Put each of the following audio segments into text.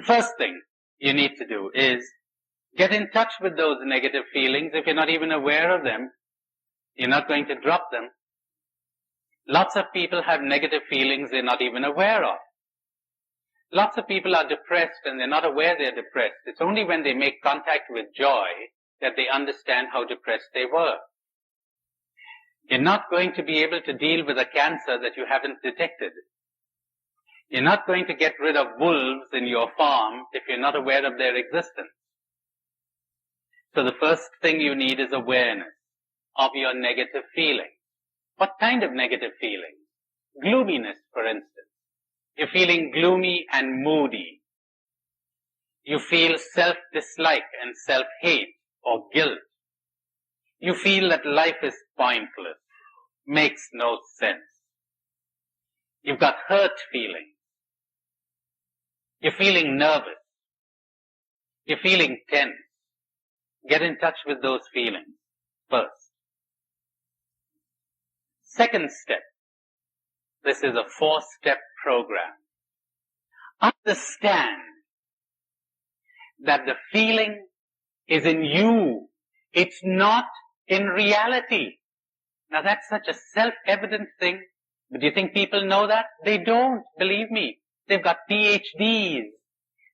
The first thing you need to do is get in touch with those negative feelings. If you're not even aware of them, you're not going to drop them. Lots of people have negative feelings they're not even aware of. Lots of people are depressed and they're not aware they're depressed. It's only when they make contact with joy that they understand how depressed they were. You're not going to be able to deal with a cancer that you haven't detected. You're not going to get rid of wolves in your farm if you're not aware of their existence. So the first thing you need is awareness of your negative feeling. What kind of negative feeling? Gloominess, for instance. You're feeling gloomy and moody. You feel self-dislike and self-hate or guilt. You feel that life is pointless, makes no sense. You've got hurt feelings. You're feeling nervous. You're feeling tense. Get in touch with those feelings first. Second step. This is a 4-step program. Understand that the feeling is in you. It's not in reality. Now that's such a self-evident thing. But do you think people know that? They don't, believe me. They've got PhDs.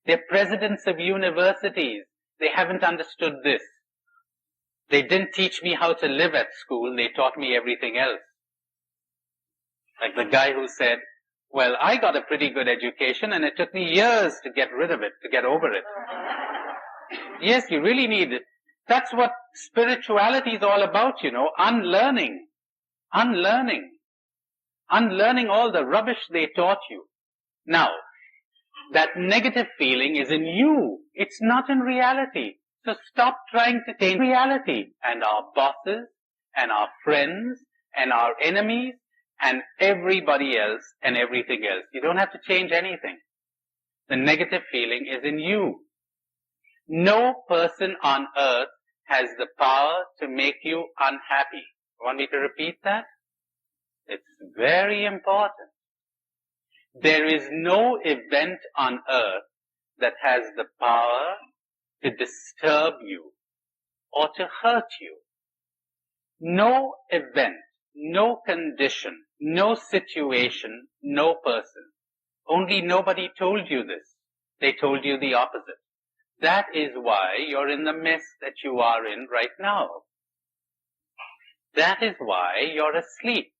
They're presidents of universities. They haven't understood this. They didn't teach me how to live at school. They taught me everything else. Like the guy who said, well, I got a pretty good education and it took me years to get rid of it, to get over it. Yes, you really need it. That's what spirituality is all about, you know, unlearning. Unlearning all the rubbish they taught you. Now, that negative feeling is in you. It's not in reality. So stop trying to change reality. And our bosses, and our friends, and our enemies, and everybody else, and everything else. You don't have to change anything. The negative feeling is in you. No person on earth has the power to make you unhappy. Want me to repeat that? It's very important. There is no event on earth that has the power to disturb you or to hurt you. No event, no condition, no situation, no person. Only nobody told you this. They told you the opposite. That is why you're in the mess that you are in right now. That is why you're asleep.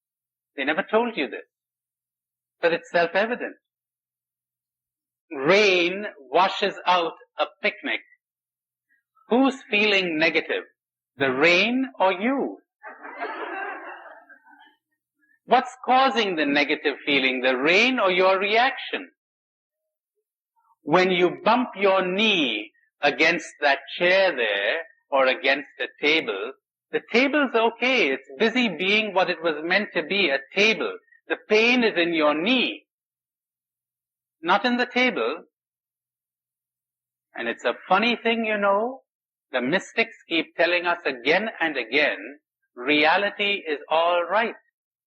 They never told you this. But it's self-evident. Rain washes out a picnic. Who's feeling negative? The rain or you? What's causing the negative feeling? The rain or your reaction? When you bump your knee against that chair there or against a table, the table's okay. It's busy being what it was meant to be, a table. The pain is in your knee, not in the table. And it's a funny thing, you know. The mystics keep telling us again and again, reality is all right.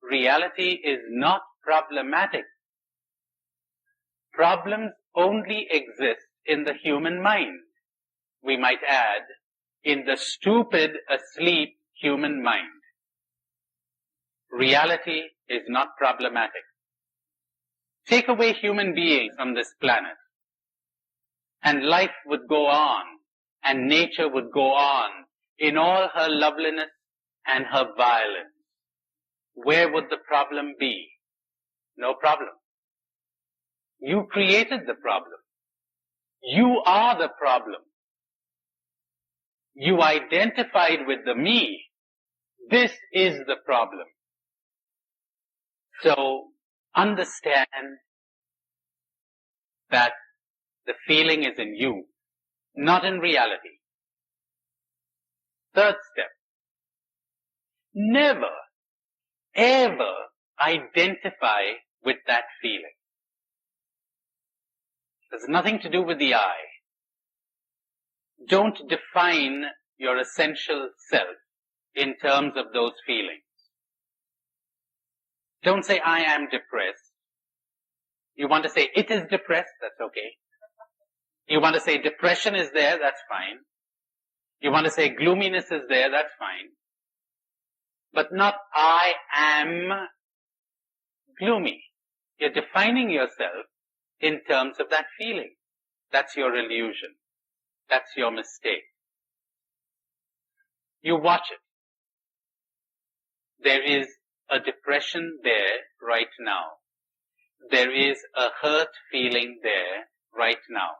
Reality is not problematic. Problems only exist in the human mind. We might add, in the stupid, asleep human mind. Reality is not problematic. Take away human beings from this planet, and life would go on, and nature would go on in all her loveliness and her violence. Where would the problem be? No problem. You created the problem. You are the problem. You identified with the me. This is the problem. So, understand that the feeling is in you, not in reality. Third step. Never, ever identify with that feeling. There's nothing to do with the I. Don't define your essential self in terms of those feelings. Don't say, I am depressed. You want to say, it is depressed, that's okay. You want to say depression is there, that's fine. You want to say gloominess is there, that's fine. But not I am gloomy. You're defining yourself in terms of that feeling. That's your illusion. That's your mistake. You watch it. There is a depression there right now. There is a hurt feeling there right now.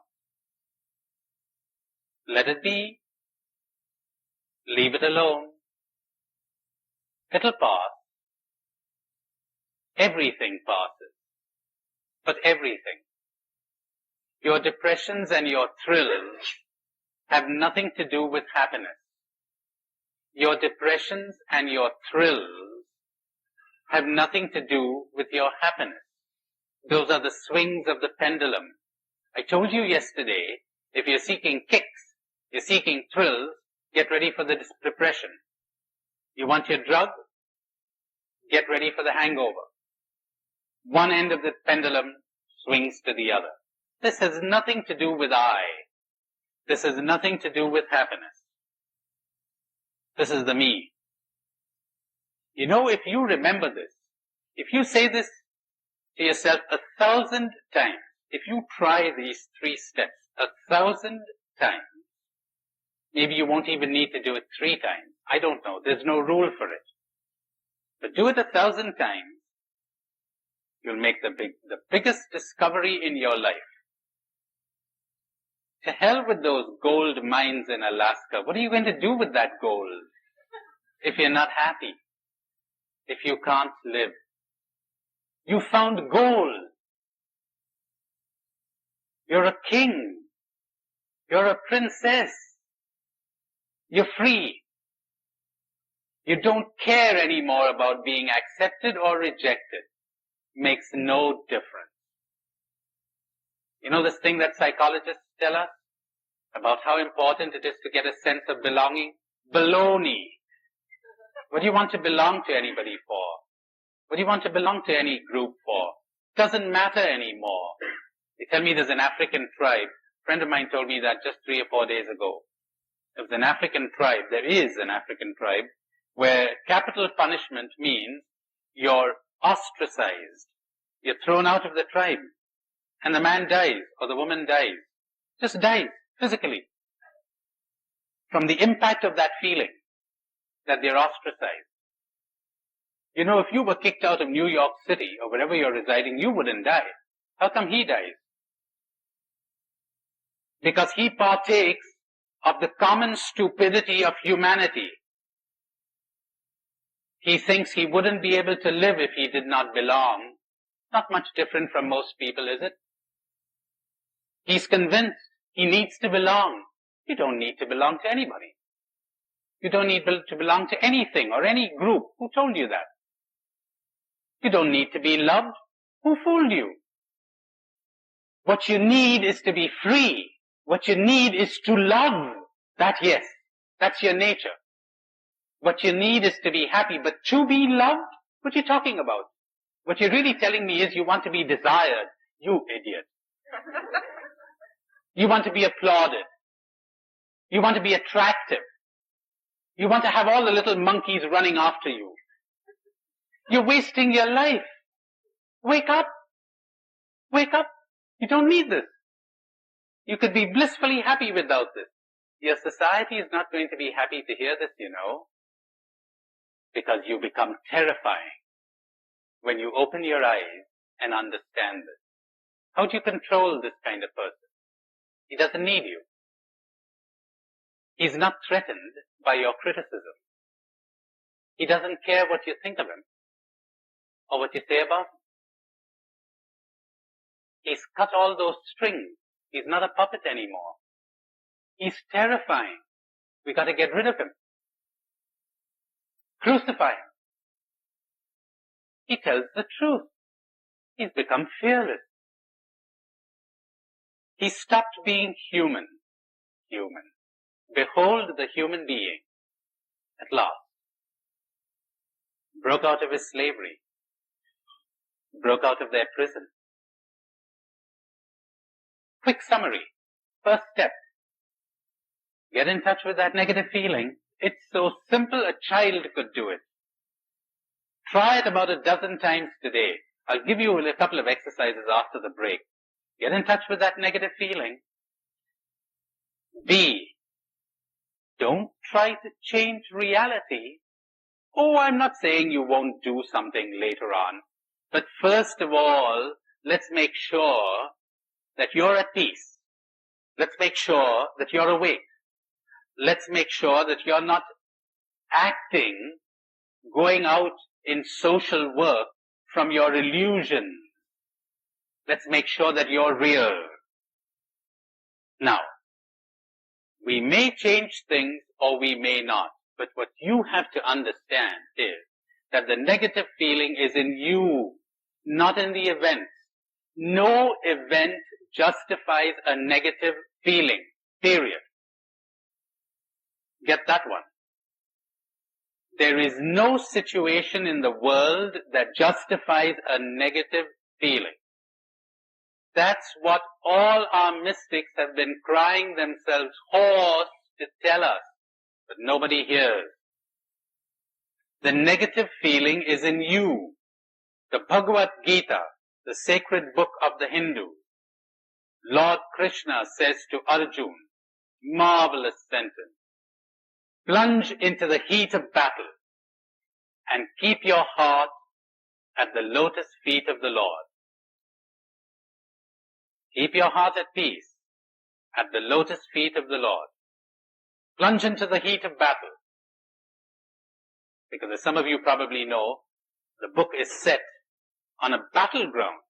Let it be. Leave it alone. It'll pass. Everything passes. But everything. Your depressions and your thrills have nothing to do with happiness. Your depressions and your thrills have nothing to do with your happiness. Those are the swings of the pendulum. I told you yesterday, if you're seeking kicks, you're seeking thrills, get ready for the depression. You want your drug? Get ready for the hangover. One end of the pendulum swings to the other. This has nothing to do with I. This has nothing to do with happiness. This is the me. You know, if you remember this, if you say this to yourself 1,000 times, if you try these 3 steps 1,000 times, maybe you won't even need to do it 3 times. I don't know. There's no rule for it. But do it 1,000 times, you'll make the biggest discovery in your life. To hell with those gold mines in Alaska. What are you going to do with that gold if you're not happy? If you can't live? You found gold. You're a king. You're a princess. You're free. You don't care anymore about being accepted or rejected. Makes no difference. You know this thing that psychologists tell us about how important it is to get a sense of belonging? Baloney. What do you want to belong to anybody for? What do you want to belong to any group for? Doesn't matter anymore. They tell me there's an African tribe. A friend of mine told me that just 3 or 4 days ago. There was an African tribe, there is an African tribe, where capital punishment means you're ostracized. You're thrown out of the tribe. And the man dies, or the woman dies. Just dies, physically. From the impact of that feeling, that they're ostracized. You know, if you were kicked out of New York City, or wherever you're residing, you wouldn't die. How come he dies? Because he partakes of the common stupidity of humanity. He thinks he wouldn't be able to live if he did not belong. Not much different from most people, is it? He's convinced he needs to belong. You don't need to belong to anybody. You don't need to belong to anything or any group. Who told you that? You don't need to be loved. Who fooled you? What you need is to be free. What you need is to love. That, yes, that's your nature. What you need is to be happy, but to be loved? What are you talking about? What you're really telling me is you want to be desired. You idiot. You want to be applauded. You want to be attractive. You want to have all the little monkeys running after you. You're wasting your life. Wake up. Wake up. You don't need this. You could be blissfully happy without this. Your society is not going to be happy to hear this, you know, because you become terrifying when you open your eyes and understand this. How do you control this kind of person? He doesn't need you. He's not threatened by your criticism. He doesn't care what you think of him or what you say about him. He's cut all those strings. He's not a puppet anymore. He's terrifying. We got to get rid of him. Crucify him. He tells the truth. He's become fearless. He stopped being human. Human. Behold the human being, at last. Broke out of his slavery. Broke out of their prison. Quick summary. First step. Get in touch with that negative feeling. It's so simple a child could do it. Try it about a dozen times today. I'll give you a couple of exercises after the break. Get in touch with that negative feeling. B. Don't try to change reality. Oh, I'm not saying you won't do something later on. But first of all, let's make sure that you're at peace. Let's make sure that you're awake. Let's make sure that you're not acting, going out in social work from your illusion. Let's make sure that you're real. Now, we may change things or we may not. But what you have to understand is that the negative feeling is in you, not in the event. No event justifies a negative feeling, period. Get that one. There is no situation in the world that justifies a negative feeling. That's what all our mystics have been crying themselves hoarse to tell us, but nobody hears. The negative feeling is in you. The Bhagavad Gita, the sacred book of the Hindus, Lord Krishna says to Arjuna, marvelous sentence, plunge into the heat of battle and keep your heart at the lotus feet of the Lord. Keep your heart at peace at the lotus feet of the Lord. Plunge into the heat of battle. Because as some of you probably know, the book is set on a battleground.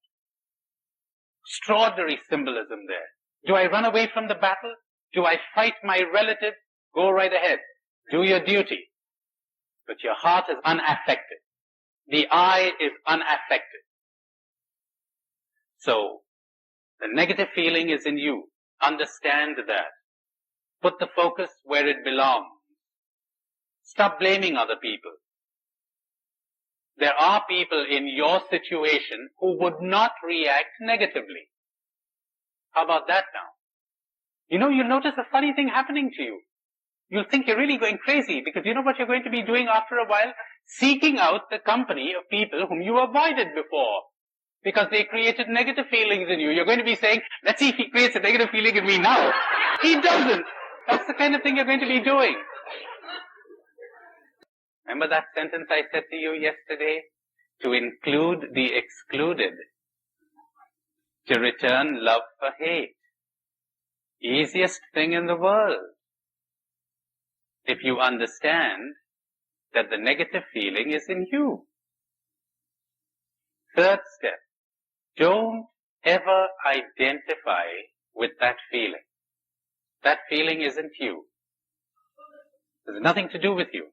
Extraordinary symbolism there. Do I run away from the battle? Do I fight my relative? Go right ahead. Do your duty. But your heart is unaffected. The I is unaffected. So, the negative feeling is in you. Understand that. Put the focus where it belongs. Stop blaming other people. There are people in your situation who would not react negatively. How about that now? You know, you'll notice a funny thing happening to you. You'll think you're really going crazy because you know what you're going to be doing after a while? Seeking out the company of people whom you avoided before because they created negative feelings in you. You're going to be saying, let's see if he creates a negative feeling in me now. He doesn't. That's the kind of thing you're going to be doing. Remember that sentence I said to you yesterday? To include the excluded. To return love for hate. Easiest thing in the world. If you understand that the negative feeling is in you. Third step. Don't ever identify with that feeling. That feeling isn't you. There's nothing to do with you.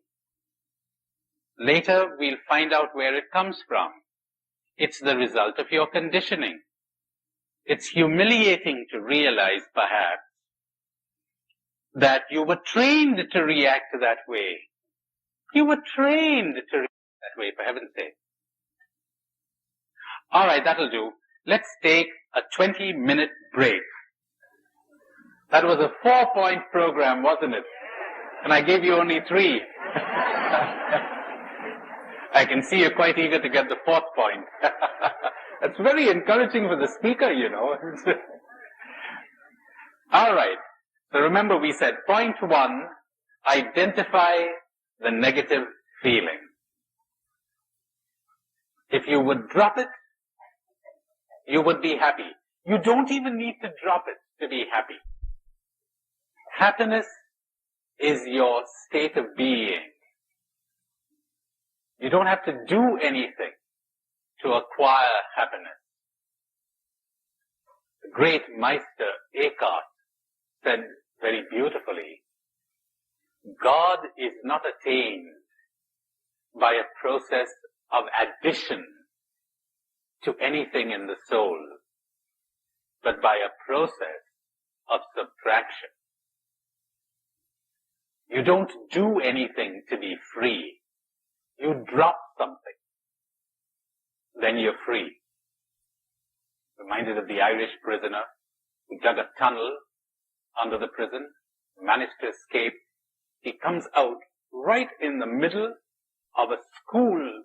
Later, we'll find out where it comes from. It's the result of your conditioning. It's humiliating to realize, perhaps, that you were trained to react that way. You were trained to react that way, for heaven's sake. All right, that'll do. Let's take a 20-minute break. That was a 4-point program, wasn't it? And I gave you only 3. I can see you're quite eager to get the 4th point. That's very encouraging for the speaker, you know. All right. So remember we said point 1, identify the negative feeling. If you would drop it, you would be happy. You don't even need to drop it to be happy. Happiness is your state of being. You don't have to do anything to acquire happiness. The great Meister Eckhart said very beautifully, God is not attained by a process of addition to anything in the soul, but by a process of subtraction. You don't do anything to be free. You drop something. Then you're free. Reminded of the Irish prisoner who dug a tunnel under the prison, managed to escape. He comes out right in the middle of a school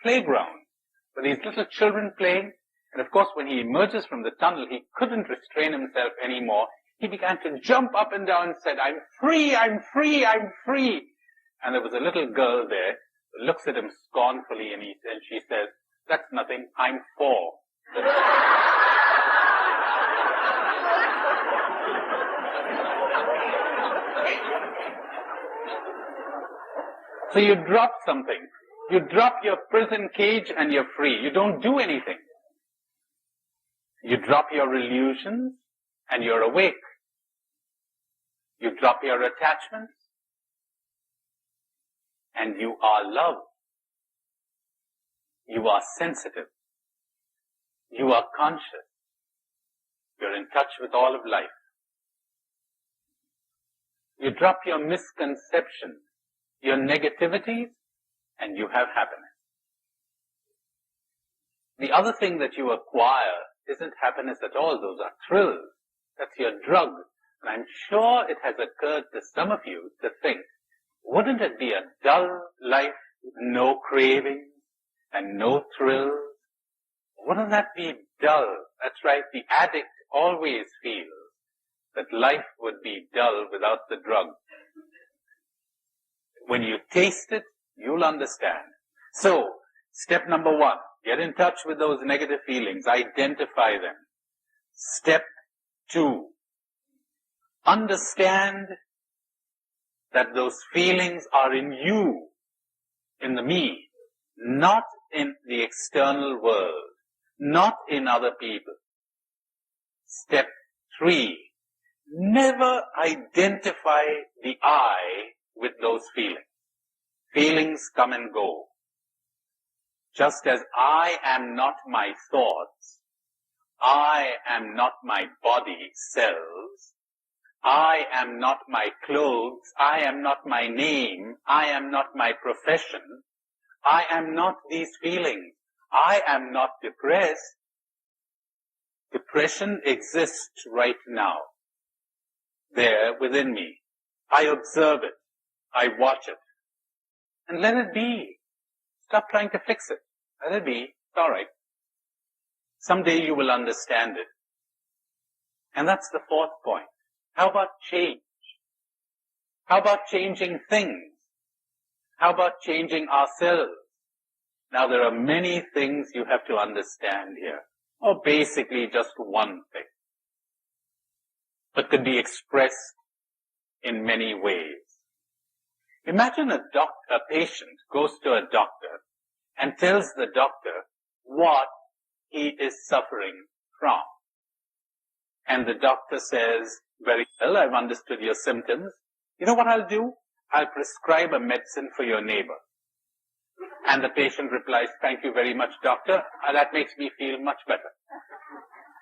playground with these little children playing. And of course, when he emerges from the tunnel, he couldn't restrain himself anymore. He began to jump up and down and said, "I'm free, I'm free, I'm free." And there was a little girl there who looks at him scornfully and she says, "That's nothing, I'm 4. So you drop something. You drop your prison cage and you're free. You don't do anything. You drop your illusions and you're awake. You drop your attachments and you are love. You are sensitive. You are conscious. You're in touch with all of life. You drop your misconceptions, your negativities, and you have happiness. The other thing that you acquire isn't happiness at all. Those are thrills. That's your drug. And I'm sure it has occurred to some of you to think, wouldn't it be a dull life, no cravings and no thrills? Wouldn't that be dull? That's right, the addict always feels that life would be dull without the drug. When you taste it, you'll understand. So, step number 1, get in touch with those negative feelings, identify them. Step 2, understand that those feelings are in you, in the me, not in the external world, not in other people. Step 3, never identify the I with those feelings. Feelings come and go. Just as I am not my thoughts, I am not my body cells, I am not my clothes, I am not my name, I am not my profession, I am not these feelings. I am not depressed. Depression exists right now, there within me. I observe it. I watch it. And let it be. Stop trying to fix it. Let it be. It's all right. Someday you will understand it. And that's the 4th point. How about change? How about changing things? How about changing ourselves? Now there are many things you have to understand here. Or basically just one thing. But could be expressed in many ways. Imagine a patient goes to a doctor and tells the doctor what he is suffering from. And the doctor says, "Very well, I've understood your symptoms. You know what I'll do? I'll prescribe a medicine for your neighbor." And the patient replies, "Thank you very much, doctor. That makes me feel much better."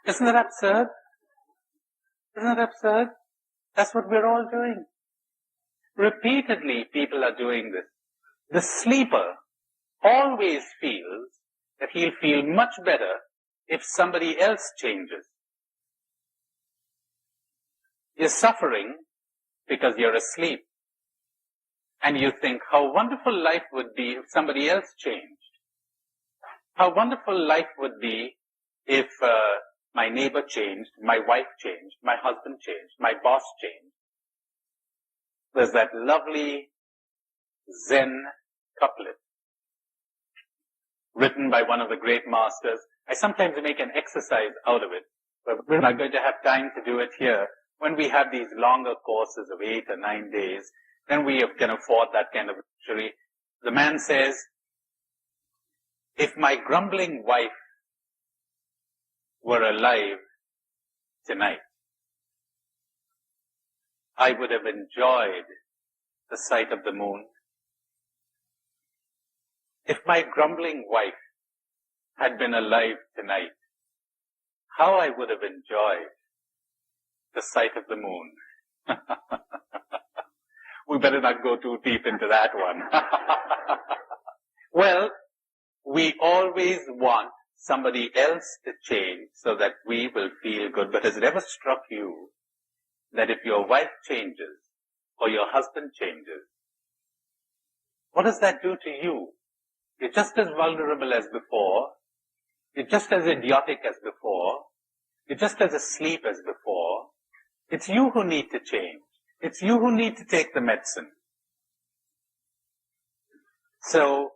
Isn't that absurd? Isn't that absurd? That's what we're all doing. Repeatedly, people are doing this. The sleeper always feels that he'll feel much better if somebody else changes. You're suffering because you're asleep. And you think how wonderful life would be if somebody else changed. How wonderful life would be if my neighbor changed, my wife changed, my husband changed, my boss changed. There's that lovely Zen couplet written by one of the great masters. I sometimes make an exercise out of it, but we're not going to have time to do it here. When we have these longer courses of 8 or 9 days, then we can afford that kind of luxury. The man says, "If my grumbling wife were alive tonight, I would have enjoyed the sight of the moon. If my grumbling wife had been alive tonight, how I would have enjoyed the sight of the moon." We better not go too deep into that one. Well, we always want somebody else to change so that we will feel good. But has it ever struck you that if your wife changes or your husband changes, what does that do to you? You're just as vulnerable as before. You're just as idiotic as before. You're just as asleep as before. It's you who need to change. It's you who need to take the medicine. So,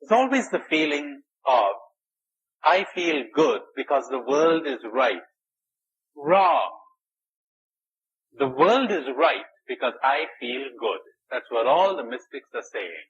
there's always the feeling of, I feel good because the world is right. Wrong. The world is right because I feel good. That's what all the mystics are saying.